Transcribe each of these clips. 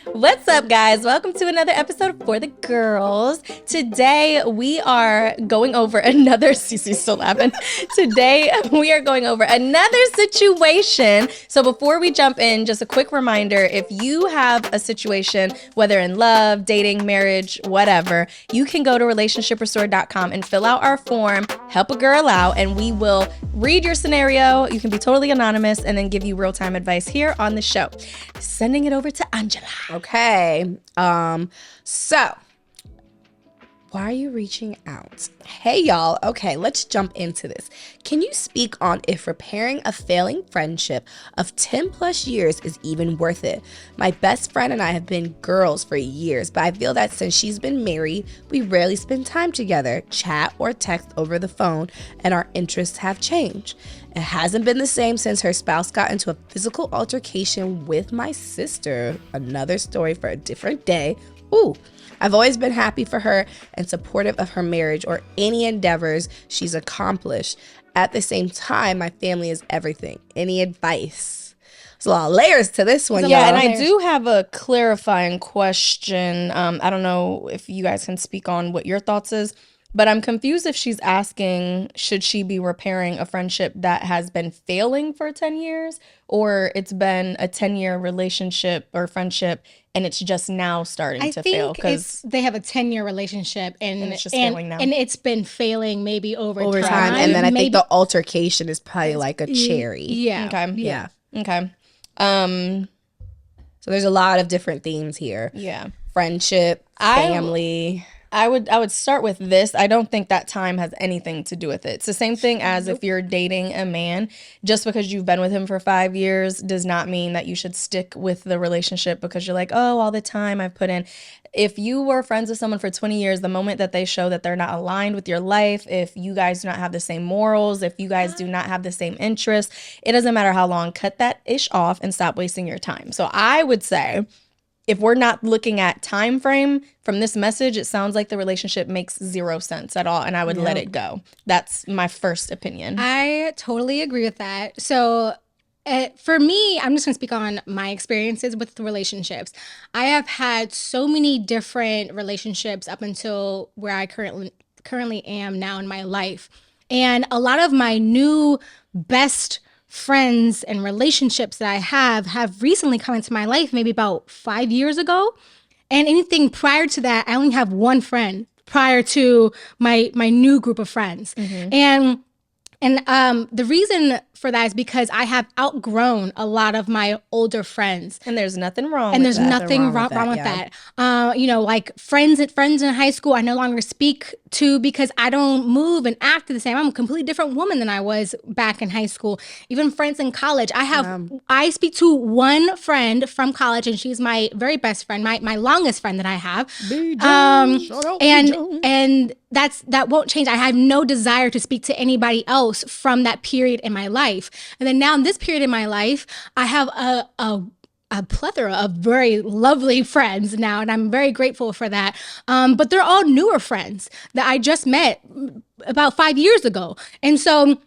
What's up, guys? Welcome to another episode of For the Girls. Today we are going over another Cece still laughing. Today we are going over another situation. So before we jump in, just a quick reminder: if you have a situation, whether in love, dating, marriage, whatever, you can go to relationshiprestore.com and fill out our form, help a girl out, and we will read your scenario. You can be totally anonymous and then give you real-time advice here on the show. Sending it over to Angela. Okay. So why are you reaching out? Hey, y'all. Okay, let's jump into this. Can you speak on if repairing a failing friendship of 10 plus years is even worth it? My best friend and I have been girls for years, but I feel that since she's been married, we rarely spend time together, chat or text over the phone, and our interests have changed. It hasn't been the same since her spouse got into a physical altercation with my sister. Another story for a different day. Ooh. I've always been happy for her and supportive of her marriage or any endeavors she's accomplished. At the same time, my family is everything. Any advice? There's a lot of layers to this one, Yeah, y'all. and I do have a clarifying question. I don't know if you guys can speak on what your thoughts is, but I'm confused if she's asking, should she be repairing a friendship that has been failing for 10 years, or it's been a 10-year relationship or friendship and it's just now starting to fail? Because they have a 10-year relationship and it's just failing now. And it's been failing maybe over time. And then I think the altercation is probably like a cherry. Yeah. Okay. Yeah. Okay. So there's a lot of different themes here. Yeah. Friendship, family. I would start with this. I don't think that time has anything to do with it. It's the same thing as if you're dating a man. Just because you've been with him for 5 years does not mean that you should stick with the relationship because you're like, oh, all the time I've put in. If you were friends with someone for 20 years, the moment that they show that they're not aligned with your life, if you guys do not have the same morals, if you guys do not have the same interests, it doesn't matter how long, cut that ish off and stop wasting your time. So I would say, if we're not looking at time frame from this message, it sounds like the relationship makes zero sense at all, and I would let it go. That's my first opinion. I totally agree with that. So for me, I'm just going to speak on my experiences with relationships. I have had so many different relationships up until where I currently am now in my life. And a lot of my new best friends and relationships that I have recently come into my life, maybe about 5 years ago. And anything prior to that, I only have one friend prior to my new group of friends. Mm-hmm. And the reason for that is because I have outgrown a lot of my older friends. And there's nothing wrong and with there's that. nothing wrong with that. Like friends in high school, I no longer speak to because I don't move and act the same. I'm a completely different woman than I was back in high school. Even friends in college. I speak to one friend from college, and she's my very best friend, my longest friend that I have. And that won't change. I have no desire to speak to anybody else from that period in my life. And then now in this period in my life, I have a plethora of very lovely friends now, and I'm very grateful for that. But they're all newer friends that I just met about 5 years ago. And so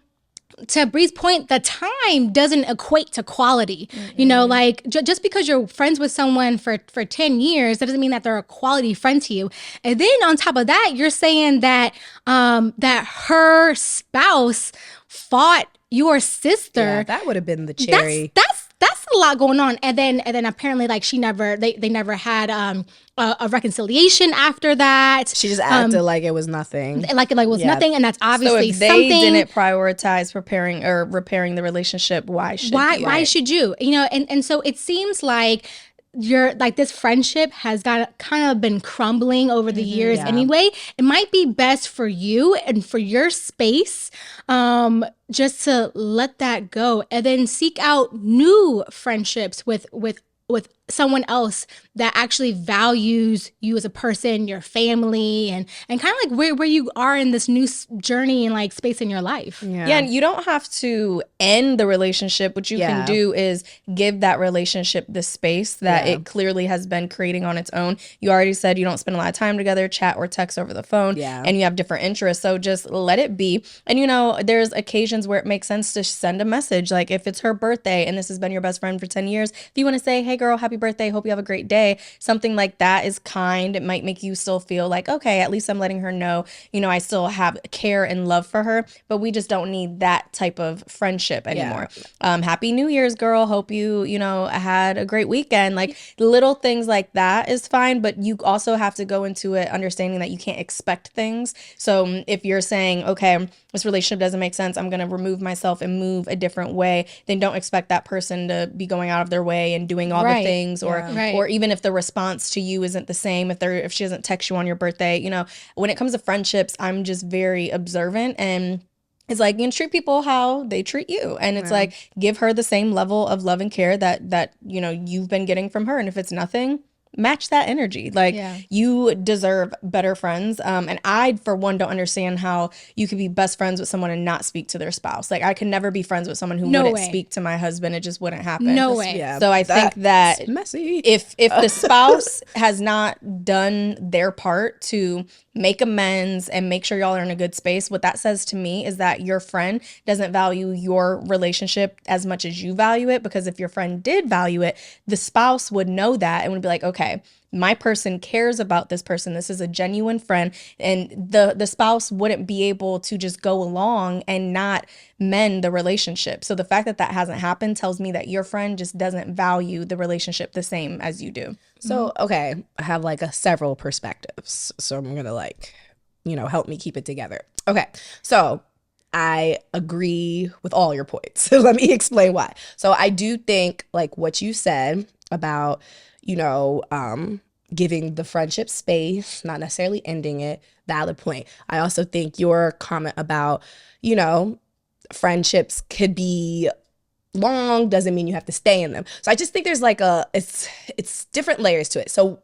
to Bree's point, the time doesn't equate to quality. Mm-hmm. Like just because you're friends with someone for 10 years, that doesn't mean that they're a quality friend to you. And then on top of that, you're saying that that her spouse fought your sister. Yeah, that would have been the cherry. That's a lot going on. And then apparently like they never had a reconciliation after that. She just acted like it was nothing. Like it was nothing, and that's obviously so if something. they didn't prioritize preparing or repairing the relationship, why should you? Why should you? And so it seems like this friendship has kind of been crumbling over the years anyway. It might be best for you and for your space just to let that go and then seek out new friendships with someone else that actually values you as a person, your family, and kind of like where you are in this new journey and like space in your life. Yeah, and you don't have to end the relationship. What you can do is give that relationship the space that it clearly has been creating on its own. You already said you don't spend a lot of time together, chat or text over the phone, and you have different interests. So just let it be. And there's occasions where it makes sense to send a message. Like if it's her birthday and this has been your best friend for 10 years, if you want to say, hey girl, happy happy birthday, hope you have a great day. Something like that is kind. It might make you still feel like, okay, at least I'm letting her know, I still have care and love for her, but we just don't need that type of friendship anymore. Happy New Year's, girl. Hope you, had a great weekend. Like little things like that is fine, but you also have to go into it understanding that you can't expect things. So if you're saying, okay, this relationship doesn't make sense, I'm going to remove myself and move a different way, then don't expect that person to be going out of their way and doing all the things, or even if the response to you isn't the same, if she doesn't text you on your birthday. When it comes to friendships, I'm just very observant, and it's like, treat people how they treat you. And it's like, give her the same level of love and care that you've been getting from her. And if it's nothing, match that energy. Like, you deserve better friends. And I, for one, don't understand how you could be best friends with someone and not speak to their spouse. Like, I could never be friends with someone who wouldn't speak to my husband. It just wouldn't happen. No way. Yeah, so I think that messy. if the spouse has not done their part to make amends and make sure y'all are in a good space, what that says to me is that your friend doesn't value your relationship as much as you value it. Because if your friend did value it, the spouse would know that and would be like, okay, my person cares about this person. This is a genuine friend. And the spouse wouldn't be able to just go along and not mend the relationship. So the fact that that hasn't happened tells me that your friend just doesn't value the relationship the same as you do. So, okay, I have like several perspectives. So I'm going to help me keep it together. Okay, so I agree with all your points. Let me explain why. So I do think like what you said about, giving the friendship space, not necessarily ending it, valid point. I also think your comment about, friendships could be long, doesn't mean you have to stay in them. So I just think there's like it's different layers to it. So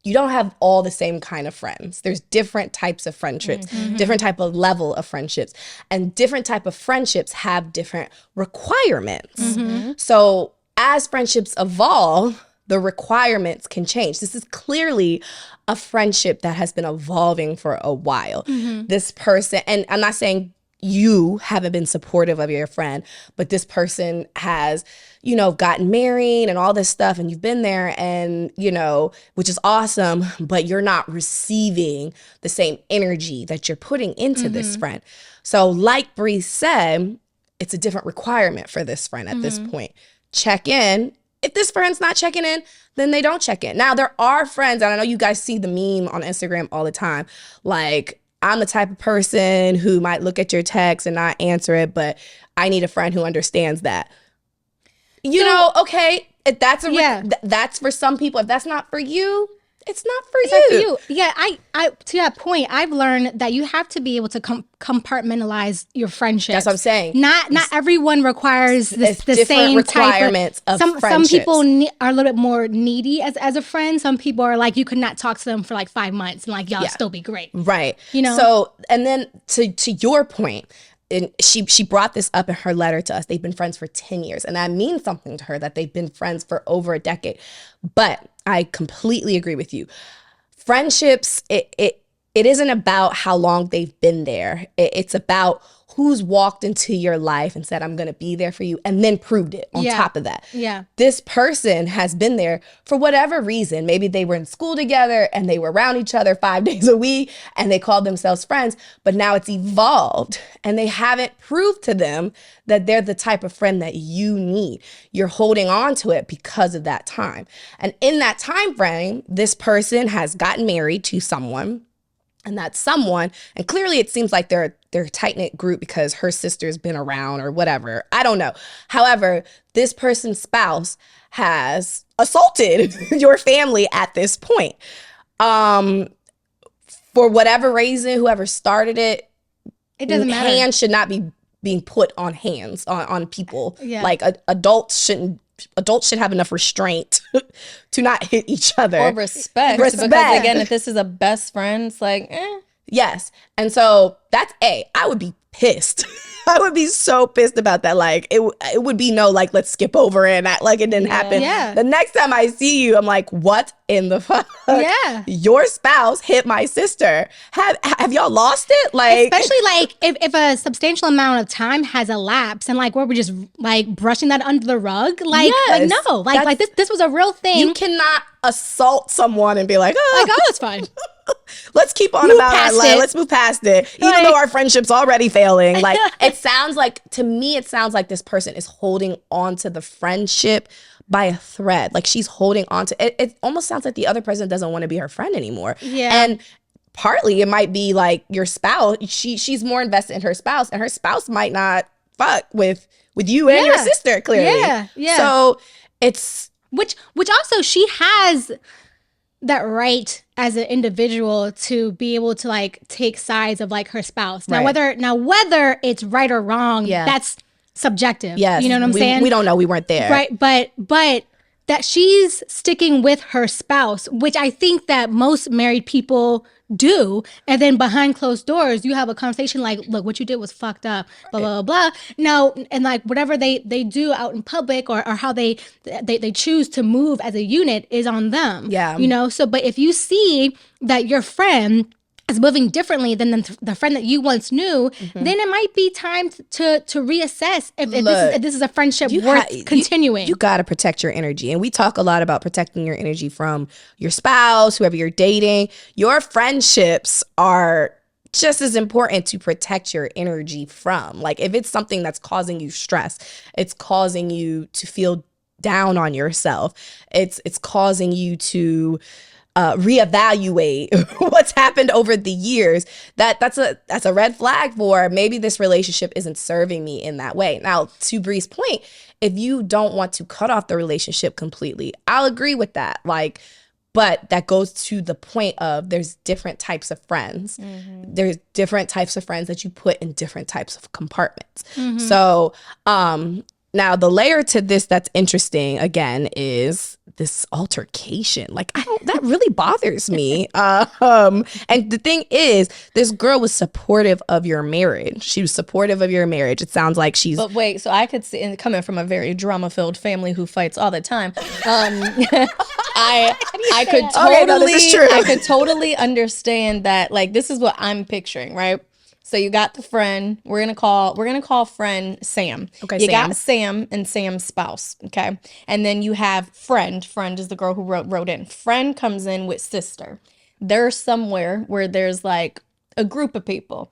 you don't have all the same kind of friends. There's different types of friendships, different type of level of friendships, and different type of friendships have different requirements. So as friendships evolve, the requirements can change. This is clearly a friendship that has been evolving for a while. This person, and I'm not saying you haven't been supportive of your friend, but this person has, gotten married and all this stuff, and you've been there, and, which is awesome, but you're not receiving the same energy that you're putting into this friend. So like Bree said, it's a different requirement for this friend at this point. Check in. If this friend's not checking in, then they don't check in. Now, there are friends, and I know you guys see the meme on Instagram all the time, like, I'm the type of person who might look at your text and not answer it, but I need a friend who understands that. Okay, if that's that's for some people. If that's not for you, it's not for you. Yeah, I to that point, I've learned that you have to be able to compartmentalize your friendships. That's what I'm saying. Not everyone requires the same requirements type of some people are a little bit more needy as a friend. Some people are like, you could not talk to them for like 5 months and like y'all still be great. Right. So, and then to your point, and she brought this up in her letter to us. They've been friends for 10 years. And that means something to her that they've been friends for over a decade. But I completely agree with you. Friendships, it isn't about how long they've been there. It's about who's walked into your life and said, I'm going to be there for you, and then proved it on top of that. Yeah. This person has been there for whatever reason. Maybe they were in school together and they were around each other 5 days a week and they called themselves friends, but now it's evolved and they haven't proved to them that they're the type of friend that you need. You're holding on to it because of that time. And in that time frame, this person has gotten married to someone. And that someone, and clearly it seems like they're a tight-knit group because her sister's been around or whatever. I don't know. However, this person's spouse has assaulted your family at this point. For whatever reason, whoever started it, doesn't matter. Hands should not be being put on hands, on people. Yeah. Like adults should have enough restraint to not hit each other. Or respect. Because again, if this is a best friend, it's like, Yes. And so that's I would be pissed. I would be so pissed about that. Like it would be no, like, let's skip over it and act like it didn't happen. Yeah. The next time I see you, I'm like, what in the fuck? Yeah. Your spouse hit my sister. Have y'all lost it? Like, Especially like if a substantial amount of time has elapsed and like where we're just like brushing that under the rug, like Yes, no, like this was a real thing. you cannot assault someone and be like, oh, Like, oh, it's fine. let's keep on Move about our past life. it. Let's move past it. Even Like- though our friendship's already failing. Like, it sounds like, to me, it sounds like this person is holding on to the friendship by a thread. Like, she's holding on to it. It almost sounds like the other person doesn't want to be her friend anymore. Yeah. And partly it might be like your spouse. She's more invested in her spouse, and her spouse might not fuck with you and your Yeah. sister, clearly. Yeah. So it's Which also she has that right as an individual to be able to like take sides of like her spouse. Now Right. whether it's right or wrong, Yeah. that's subjective. yes, You know what I'm saying? We don't know. We weren't there. Right, but that she's sticking with her spouse, which I think that most married people do, and then behind closed doors you have a conversation like, look, what you did was fucked up, blah blah blah. No, and like whatever they do out in public or how they choose to move as a unit is on them. Yeah. You know, so but if you see that your friend is moving differently than the friend that you once knew, then it might be time to reassess if this is a friendship worth continuing. You got to protect your energy. And we talk a lot about protecting your energy from your spouse, whoever you're dating. Your friendships are just as important to protect your energy from. Like, if it's something that's causing you stress, it's causing you to feel down on yourself, it's causing you to reevaluate what's happened over the years, that's a red flag for maybe this relationship isn't serving me in that way. Now, to Bree's point, if you don't want to cut off the relationship completely, I'll agree with that. Like, but that goes to the point of there's different types of friends. There's different types of friends that you put in different types of compartments. So now the layer to this that's interesting again is this altercation. Like, that really bothers me. And the thing is, this girl was supportive of your marriage. She was supportive of your marriage. It sounds like she's. But wait, so I could see, and coming from a very drama-filled family who fights all the time, I could totally, Okay, no, this is true. I could totally understand that. Like, this is what I'm picturing, right? So you got the friend. We're gonna call friend Sam. Okay, you Sam. got Sam and Sam's spouse. Okay, and then you have friend. Friend is the girl who wrote in. Friend comes in with sister. They're somewhere where there's like a group of people.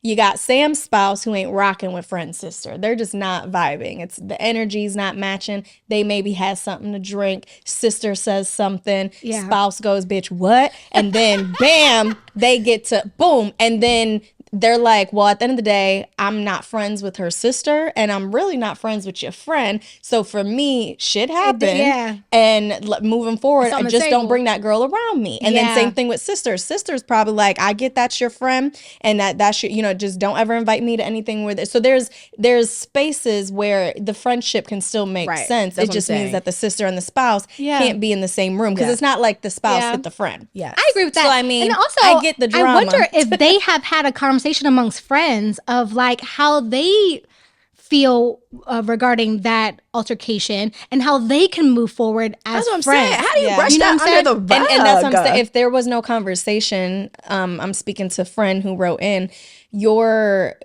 You got Sam's spouse who ain't rocking with friend's sister. They're just not vibing. It's the energy's not matching. They maybe had something to drink. Sister says something. Yeah. Spouse goes, bitch, what? And then bam, they get to boom. And then they're like, well, at the end of the day, I'm not friends with her sister and I'm really not friends with your friend. So for me, shit happened. Yeah. And moving forward, It's on I the just don't table. bring that girl around me. And then Yeah. same thing with sisters. Sisters probably like, I get that's your friend and that's your, just don't ever invite me to anything with it. So there's spaces where the friendship can still make Right. sense. That's It what just I'm means saying. that the sister and the spouse Yeah. can't be in the same room because Yeah. it's not like the spouse Yeah. with the friend. Yes. I agree with that. So, I mean, and also, I get the drama. I wonder if they have had a conversation amongst friends of like how they feel regarding that altercation and how they can move forward as That's what I'm friends. saying. How do you Yeah. brush You know that what I'm under the rug? And that's what I'm saying. If there was no conversation, I'm speaking to a friend who wrote in, your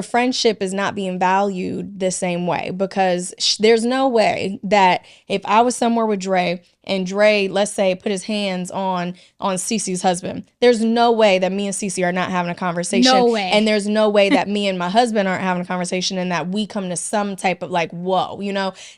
friendship is not being valued the same way because there's no way that if I was somewhere with Dre and Dre, let's say, put his hands on Cece's husband, there's no way that me and Cece are not having a conversation. No way. And there's no way that me and my husband aren't having a conversation and that we come to some type of like, whoa,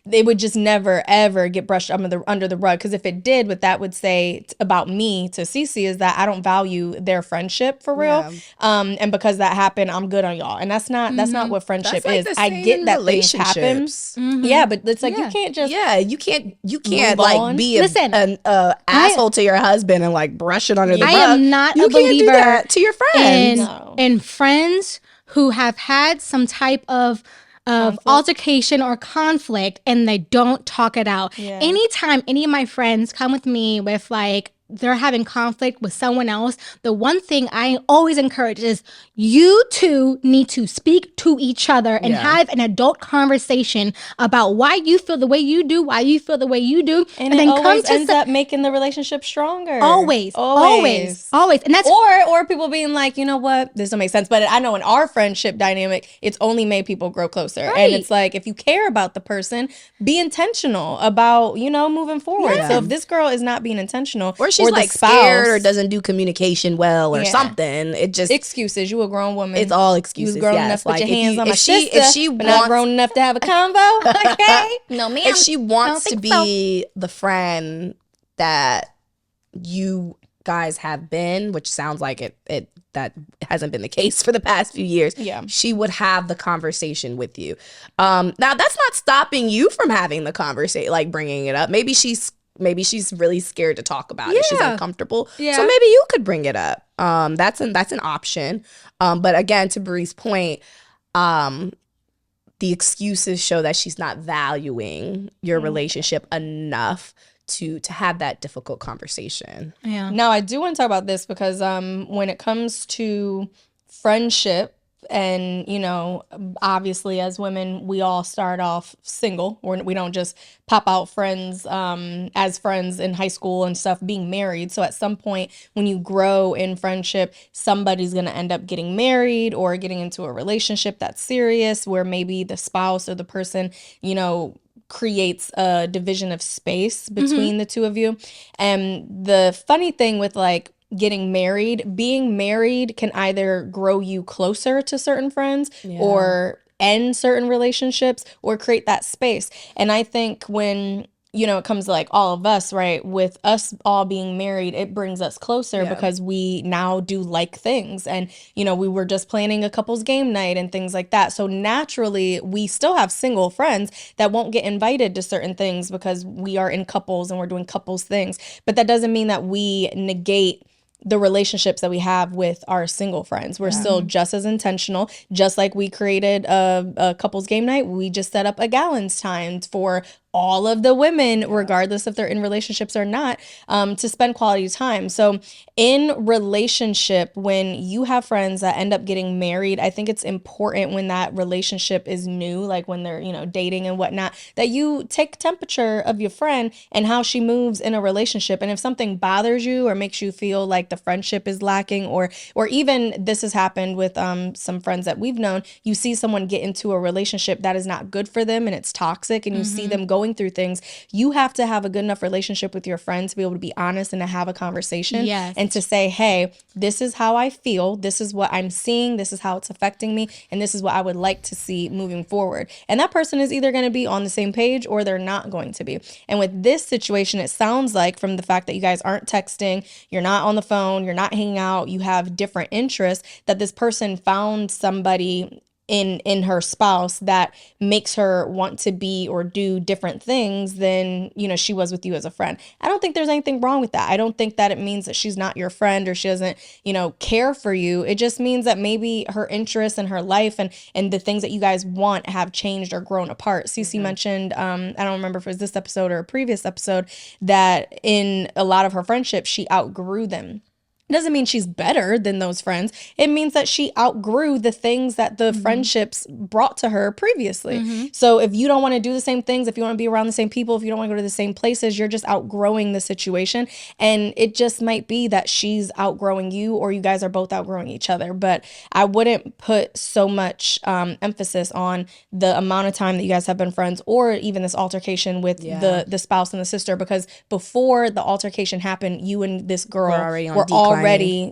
they would just never, ever get brushed under the rug. Because if it did, what that would say about me to Cece is that I don't value their friendship for real. And because that happened, I'm good on y'all. And that's not what friendship That's like is. the I same get in that things happen. relationships. Yeah, but it's like Yeah. you can't just You can't Move like on. be Listen, an asshole to your husband and like brush it under the rug. I am not You a can't do believer that to your friends. No. in friends who have had some type of altercation or conflict and they don't talk it out. Yeah. Anytime any of my friends come with me with like they're having conflict with someone else, the one thing I always encourage is you two need to speak to each other and have an adult conversation about why you feel the way you do, why you feel the way you do. And it then always ends up making the relationship stronger. Always. And that's or people being like, you know what, this don't make sense. But I know in our friendship dynamic, it's only made people grow closer. Right. And it's like, if you care about the person, be intentional about, moving forward. So if this girl is not being intentional, or she's like scared or doesn't do communication well or something, it just excuses. You a grown woman. It's all excuses. You was grown enough to put your hands on my sister, if she but not grown enough to have a convo. Okay, no ma'am. If she wants to be the friend that you guys have been, which sounds like it that hasn't been the case for the past few years, she would have the conversation with you. Now that's not stopping you from having the conversation, like bringing it up. Maybe she's really scared to talk about it. She's uncomfortable. So maybe you could bring it up. That's an option. But again, to Bree's point, the excuses show that she's not valuing your relationship enough to have that difficult conversation. Yeah. Now, I do want to talk about this because when it comes to friendship, and, obviously as women, we all start off single. We don't just pop out friends as friends in high school and stuff, being married. So at some point when you grow in friendship, somebody's going to end up getting married or getting into a relationship that's serious, where maybe the spouse or the person, creates a division of space between the two of you. And the funny thing with being married can either grow you closer to certain friends or end certain relationships or create that space. And I think when it comes to all of us, right, with us all being married, it brings us closer because we now do things. And, we were just planning a couple's game night and things like that. So naturally, we still have single friends that won't get invited to certain things because we are in couples and we're doing couples things. But that doesn't mean that we negate the relationships that we have with our single friends. We're still just as intentional. Just like we created a couples game night, we just set up a gallons time for all of the women, regardless if they're in relationships or not, to spend quality time. So in relationship, when you have friends that end up getting married, I think it's important when that relationship is new, like when they're, dating and whatnot, that you take temperature of your friend and how she moves in a relationship. And if something bothers you or makes you feel like the friendship is lacking, or even this has happened with some friends that we've known, you see someone get into a relationship that is not good for them and it's toxic, and you see them going through things, you have to have a good enough relationship with your friend to be able to be honest and to have a conversation and to say, hey, this is how I feel, this is what I'm seeing, this is how it's affecting me, and this is what I would like to see moving forward. And that person is either going to be on the same page or they're not going to be. And with this situation, it sounds like, from the fact that you guys aren't texting, you're not on the phone, you're not hanging out, you have different interests, that this person found somebody in her spouse that makes her want to be or do different things than, she was with you as a friend. I don't think there's anything wrong with that. I don't think that it means that she's not your friend or she doesn't, care for you. It just means that maybe her interests and her life and the things that you guys want have changed or grown apart. Cece mentioned, I don't remember if it was this episode or a previous episode, that in a lot of her friendships, she outgrew them. It doesn't mean she's better than those friends. It means that she outgrew the things that the friendships brought to her previously. So if you don't want to do the same things, if you want to be around the same people, if you don't want to go to the same places, you're just outgrowing the situation. And it just might be that she's outgrowing you, or you guys are both outgrowing each other. But I wouldn't put so much emphasis on the amount of time that you guys have been friends, or even this altercation with the spouse and the sister, because before the altercation happened, you and this girl were already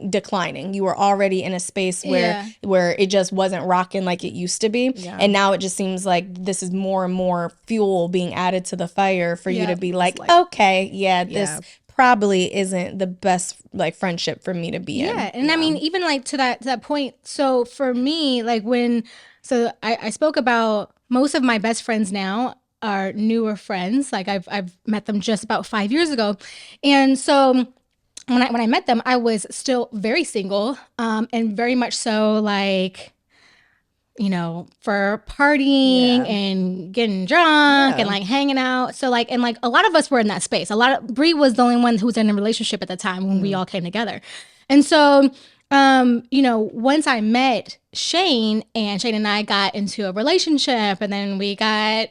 declining. You were already in a space where it just wasn't rocking like it used to be. And now it just seems like this is more and more fuel being added to the fire for you to be like, okay, this probably isn't the best friendship for me to be in. And I mean, even to that point, so for me, I spoke about most of my best friends now are newer friends. I've met them just about 5 years ago. And so when I met them, I was still very single, and very much so for partying and getting drunk and like hanging out. So like, and like a lot of us were in that space. Bree was the only one who was in a relationship at the time when we all came together. And so, once I met Shane and I got into a relationship, and then we got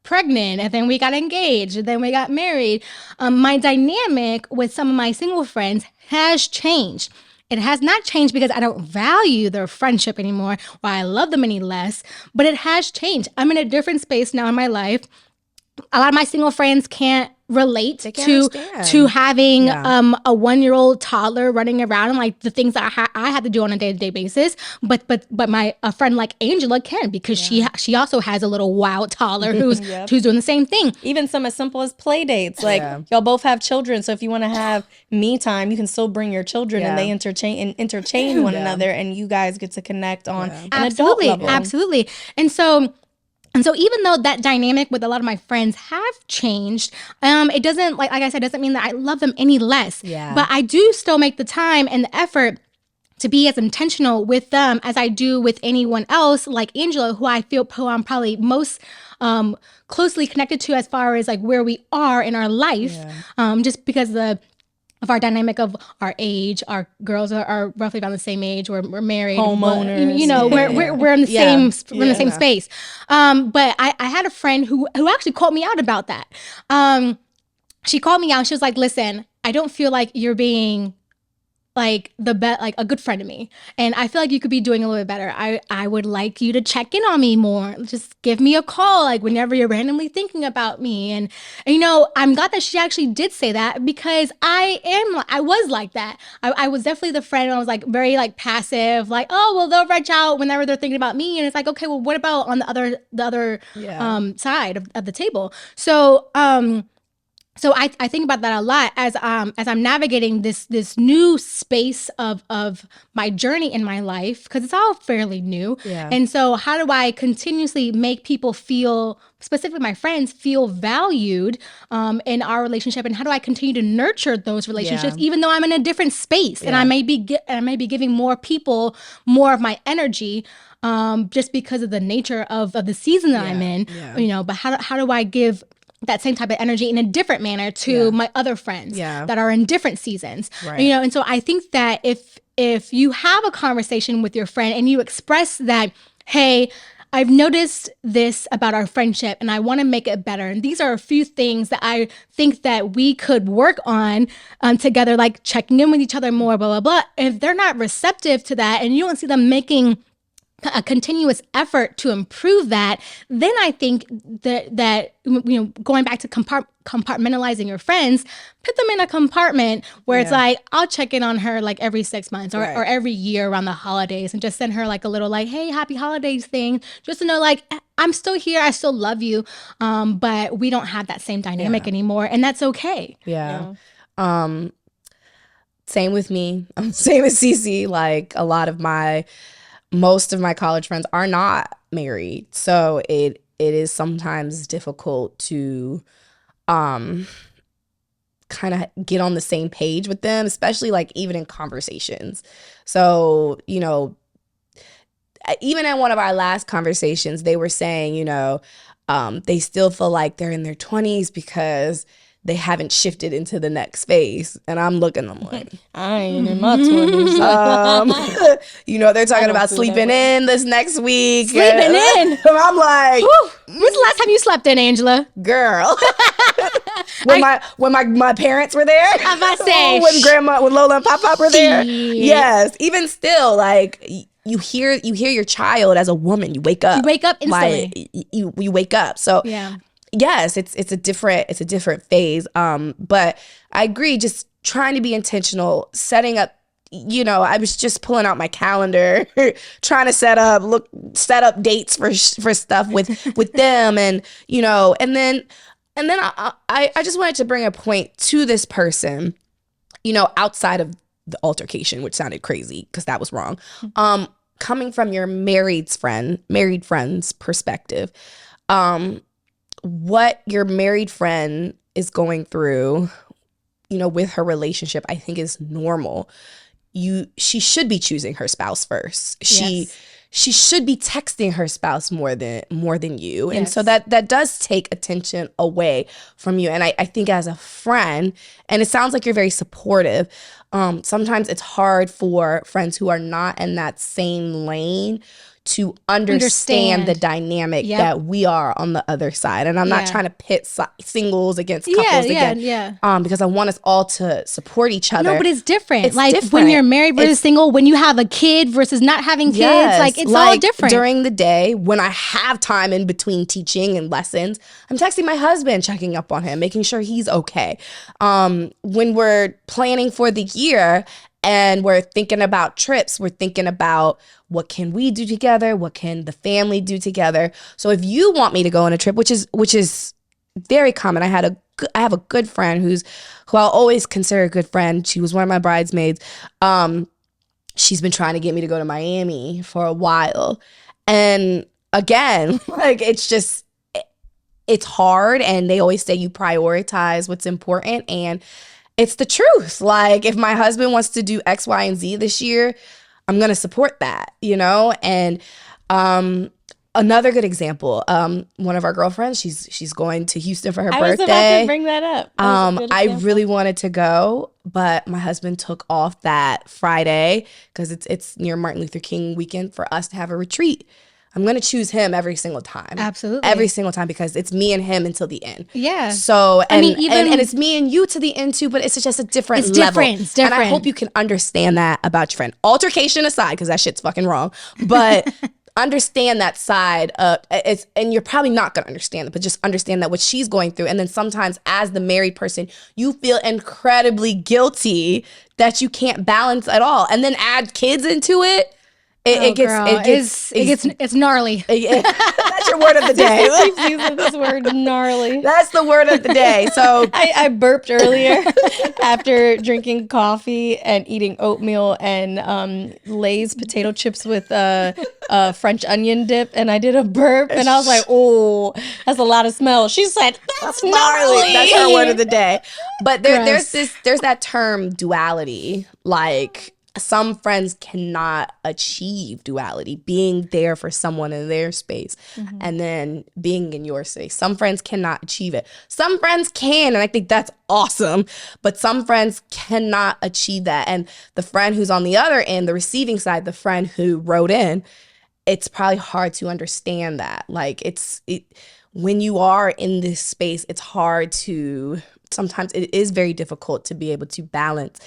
pregnant, and then we got engaged, and then we got married, my dynamic with some of my single friends has changed. It has not changed because I don't value their friendship anymore or I love them any less, but it has changed. I'm in a different space now in my life. A lot of my single friends can't relate to having a 1-year-old toddler running around and like the things that I had to do on a day-to-day basis. But a friend like Angela can, because she also has a little wild toddler who's doing the same thing. Even some as simple as play dates. Like y'all both have children, so if you want to have me time, you can still bring your children and they entertain one another, and you guys get to connect on an adult level. Absolutely. And so even though that dynamic with a lot of my friends have changed, it doesn't, like I said, doesn't mean that I love them any less. Yeah. But I do still make the time and the effort to be as intentional with them as I do with anyone else, like Angela, who I'm probably most closely connected to as far as like where we are in our life, just because of our dynamic of our age. Our girls are roughly around the same age. We're married, homeowners. We're in the same space. But I had a friend who actually called me out about that. She called me out. She was like, "Listen, I don't feel like you're being like like a good friend to me, and I feel like you could be doing a little bit better. I would like you to check in on me more. Just give me a call, like whenever you're randomly thinking about me." And I'm glad that she actually did say that, because I was like that. I was definitely the friend. I was like very like passive, like, oh well, they'll reach out whenever they're thinking about me, and it's like, okay, well, what about on the other side of the table? So I think about that a lot as I'm navigating this new space of my journey in my life, because it's all fairly new. Yeah. And so how do I continuously make people feel, specifically my friends, feel valued in our relationship, and how do I continue to nurture those relationships even though I'm in a different space and I may be giving more people more of my energy just because of the nature of the season that I'm in. But how do I give that same type of energy in a different manner to my other friends that are in different seasons, and so I think that if you have a conversation with your friend and you express that, hey, I've noticed this about our friendship and I want to make it better, and these are a few things that I think that we could work on together, like checking in with each other more, blah, blah, blah. If they're not receptive to that and you don't see them making a continuous effort to improve that, then I think that going back to compartmentalizing your friends, put them in a compartment where it's like, I'll check in on her like every 6 months or every year around the holidays, and just send her like a little like, hey, happy holidays thing, just to know like I'm still here, I still love you, but we don't have that same dynamic anymore, and that's okay. Same with me. Same as Cece. Like most of my college friends are not married, so it is sometimes difficult to kind of get on the same page with them, especially like even in conversations. So even in one of our last conversations, they were saying they still feel like they're in their 20s because they haven't shifted into the next phase. And I'm looking, I'm like, I ain't in my 20s. They're talking about sleeping in this next week. Sleeping in? I'm like, when's the last time you slept in, Angela? Girl. When my parents were there. I'm about to say. When Lola and Pop were there. Yes. Even still, like, you hear your child as a woman. You wake up. You wake up instantly. Like, you wake up. So yes, it's a different phase. But I agree, just trying to be intentional, setting up, I was just pulling out my calendar, trying to set up dates for stuff with them, and and then I just wanted to bring a point to this person, outside of the altercation, which sounded crazy because that was wrong. Coming from your married friend's perspective, what your married friend is going through, with her relationship, I think is normal. She should be choosing her spouse first. she should be texting her spouse more than you. And Yes. so that does take attention away from you. And I think as a friend, and it sounds like you're very supportive, sometimes it's hard for friends who are not in that same lane to understand the dynamic Yep. that we are on the other side. And I'm not Yeah. trying to pit singles against couples again. Because I want us all to support each other. No, but it's different. It's like different. when you're married versus single, when you have a kid versus not having kids, Yes, like it's all different. During the day, when I have time in between teaching and lessons, I'm texting my husband, checking up on him, making sure he's okay. When we're planning for the year and we're thinking about trips, we're thinking about what can we do together? What can the family do together? So if you want me to go on a trip, which is very common. I have a good friend who I'll always consider a good friend. She was one of my bridesmaids. She's been trying to get me to go to Miami for a while. And again, like it's hard, and they always say you prioritize what's important, and it's the truth. Like if my husband wants to do X, Y, and Z this year, I'm going to support that, And another good example, one of our girlfriends, she's going to Houston for her birthday. I was about to bring that up. I really wanted to go, but my husband took off that Friday because it's near Martin Luther King weekend for us to have a retreat. I'm going to choose him every single time. Absolutely. Every single time, because it's me and him until the end. Yeah. So, and even it's me and you to the end too, but it's just a different It's level. different. It's different. And I hope you can understand that about your friend. Altercation aside, because that shit's fucking wrong. But understand that side of it's, and you're probably not going to understand it, but just understand that what she's going through. And then sometimes as the married person, you feel incredibly guilty that you can't balance at all. And then add kids into it. It's gnarly. That's your word of the day. Keeps using this word gnarly. That's the word of the day. So I burped earlier after drinking coffee and eating oatmeal and Lay's potato chips with French onion dip, and I did a burp, and I was like, "Oh, that's a lot of smell." She said, "That's gnarly." That's her word of the day. But there's Gross. that term duality. Like some friends cannot achieve duality, being there for someone in their space and then being in your space. Some friends cannot achieve it. Some friends can, and I think that's awesome. But some friends cannot achieve that. And the friend who's on the other end, the receiving side, the friend who wrote in, it's probably hard to understand that. Like when you are in this space, it's hard to, sometimes it is very difficult to be able to balance,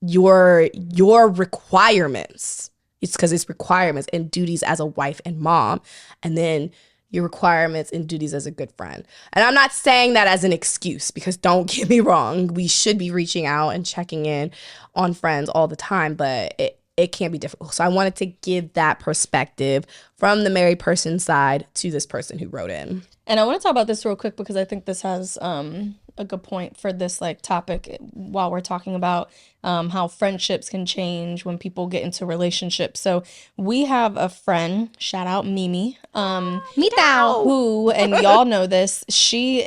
your requirements. It's because it's requirements and duties as a wife and mom, and then your requirements and duties as a good friend. And I'm not saying that as an excuse, because don't get me wrong, we should be reaching out and checking in on friends all the time, but it can be difficult. So I wanted to give that perspective from the married person side to this person who wrote in. And I want to talk about this real quick because I think this has a good point for this topic while we're talking about how friendships can change when people get into relationships. So we have a friend, shout out Mimi, who, and y'all know this, she's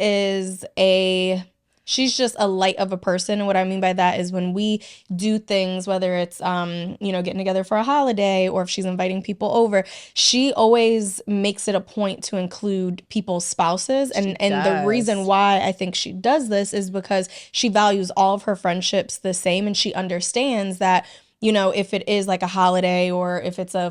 just a light of a person. And what I mean by that is when we do things, whether it's, getting together for a holiday or if she's inviting people over, she always makes it a point to include people's spouses. And the reason why I think she does this is because she values all of her friendships the same. And she understands that, if it is like a holiday or if it's a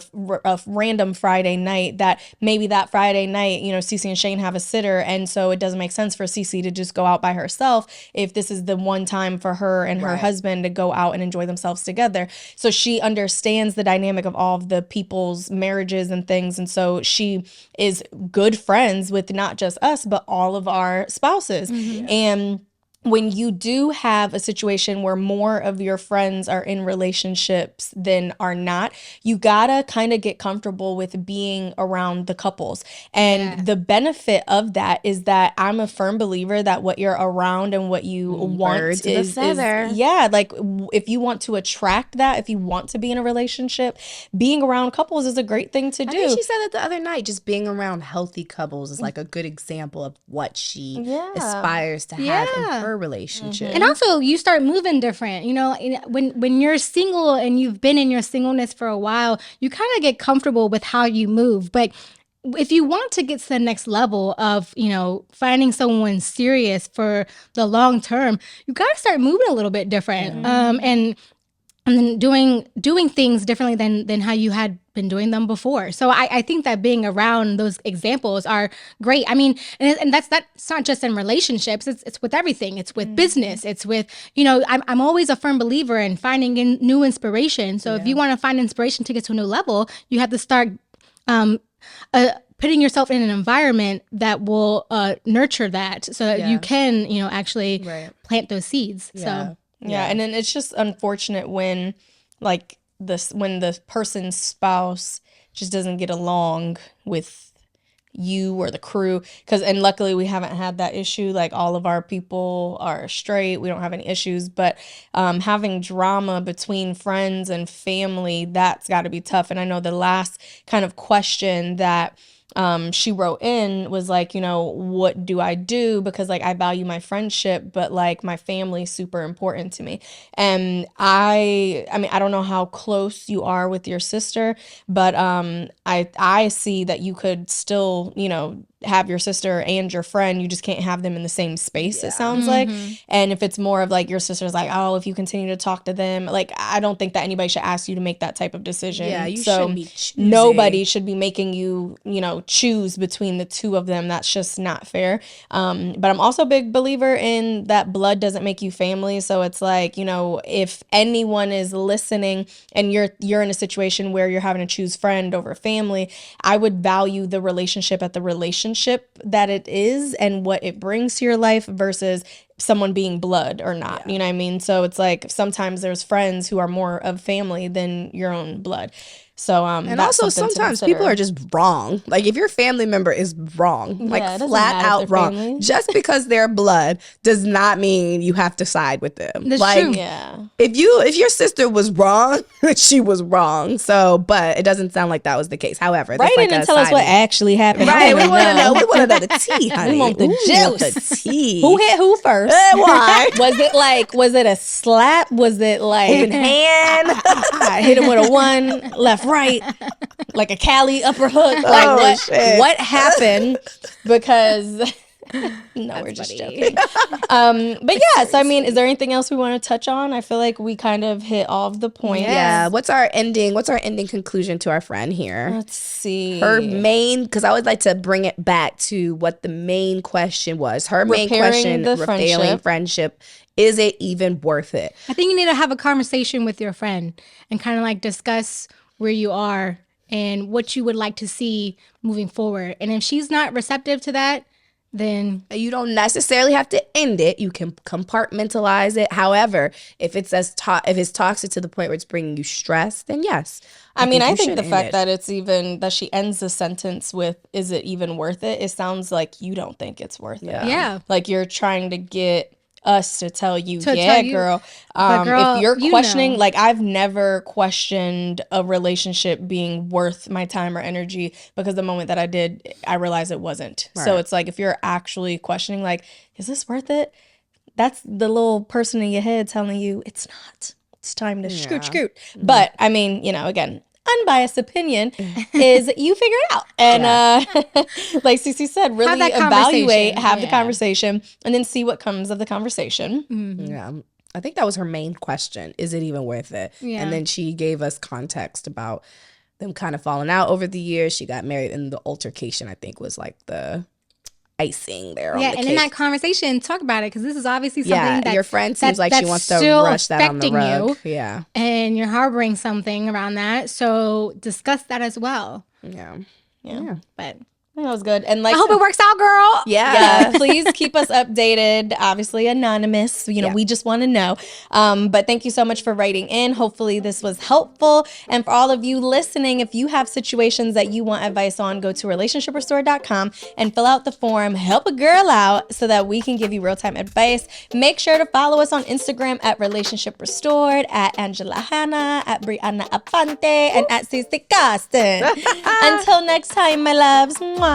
random Friday night, that maybe that Friday night, Cece and Shane have a sitter. And so it doesn't make sense for Cece to just go out by herself if this is the one time for her and her husband to go out and enjoy themselves together. So she understands the dynamic of all of the people's marriages and things. And so she is good friends with not just us, but all of our spouses. Mm-hmm. And when you do have a situation where more of your friends are in relationships than are not, you gotta kind of get comfortable with being around the couples. And the benefit of that is that I'm a firm believer that what you're around and what you want is like if you want to attract that, if you want to be in a relationship, being around couples is a great thing to do. I think she said that the other night, just being around healthy couples is like a good example of what she aspires to have in her her relationship. And also, you start moving different. You know, when you're single and you've been in your singleness for a while, you kind of get comfortable with how you move. But if you want to get to the next level of, you know, finding someone serious for the long term, you got to start moving a little bit different. And then doing things differently than how you had been doing them before. So I think that being around those examples are great. I mean, and that's not just in relationships. It's with everything. It's with business. It's with, you know, I'm always a firm believer in finding new inspiration. So if you want to find inspiration to get to a new level, you have to start putting yourself in an environment that will nurture that, so that you can, you know, actually plant those seeds. So. Yeah, and then it's just unfortunate when, like, when the person's spouse just doesn't get along with you or the crew. And luckily we haven't had that issue. Like, all of our people are straight. We don't have any issues. But having drama between friends and family, that's got to be tough. And I know the last kind of question that she wrote in was like, you know, what do I do? Because, like, I value my friendship, but, like, my family is super important to me. And I mean, I don't know how close you are with your sister, but I see that you could still, you know, have your sister and your friend. You just can't have them in the same space, it sounds like. And if it's more of like your sister's like, oh, if you continue to talk to them, like, I don't think that anybody should ask you to make that type of decision. Yeah, you shouldn't be choosing. Nobody should be making you, you know, choose between the two of them. That's just not fair. But I'm also a big believer in that blood doesn't make you family. So it's like, you know, if anyone is listening and you're in a situation where you're having to choose friend over family, I would value the relationship at the relationship that it is and what it brings to your life versus someone being blood or not. You know what I mean? So it's like sometimes there's friends who are more of family than your own blood. So and also sometimes people are just wrong. Like, if your family member is wrong, like flat out wrong, family. Just because they're blood does not mean you have to side with them. That's like, true. Yeah. If your sister was wrong, she was wrong. So, but it doesn't sound like that was the case. However, write in and tell us what actually happened. Right, we want to know. We want to know the tea, honey. We want the juice. The tea. Who hit who first? Why? Was it a slap? Was it like open hand? I hit him with a one, left, right, like a Cali upper hook. Like, what happened? Because no, we're just joking. But yeah, so I mean, is there anything else we want to touch on? I feel like we kind of hit all of the points. Yeah. What's our ending conclusion to our friend here? Let's see. Her main, because I always like to bring it back to what the main question was. Her main question, failing friendship. Is it even worth it? I think you need to have a conversation with your friend and kind of like discuss where you are and what you would like to see moving forward. And if she's not receptive to that, then you don't necessarily have to end it. You can compartmentalize it. However, if it's toxic to the point where it's bringing you stress, then yes. I think the fact that it's even that she ends the sentence with "Is it even worth it?" It sounds like you don't think it's worth it. Yeah. Like you're trying to get us to tell you, girl. Girl, if you're questioning, like, I've never questioned a relationship being worth my time or energy, because the moment that I did, I realized it wasn't. Right. So it's like, if you're actually questioning, like, is this worth it? That's the little person in your head telling you it's not. It's time to scoot. Mm-hmm. But I mean, you know, again, unbiased opinion is you figure it out. And like Cece said, really evaluate, have the conversation, and then see what comes of the conversation. Mm-hmm. Yeah. I think that was her main question. Is it even worth it? Yeah. And then she gave us context about them kind of falling out over the years. She got married, and the altercation, I think, was like the icing there on the cake. And in that conversation, talk about it, because this is obviously something that your friend seems like she wants to rush that on the rug. Yeah, and you're harboring something around that, so discuss that as well. Yeah. But that was good. And like, I hope it works out, girl. Yeah. Please keep us updated. Obviously anonymous. You know, we just want to know. But thank you so much for writing in. Hopefully this was helpful. And for all of you listening, if you have situations that you want advice on, go to relationshiprestore.com and fill out the form. Help a girl out so that we can give you real-time advice. Make sure to follow us on Instagram at Relationship Restored, at Angela Hanna, at Brianna Apante, and at Cece Costin. Until next time, my loves. Mwah.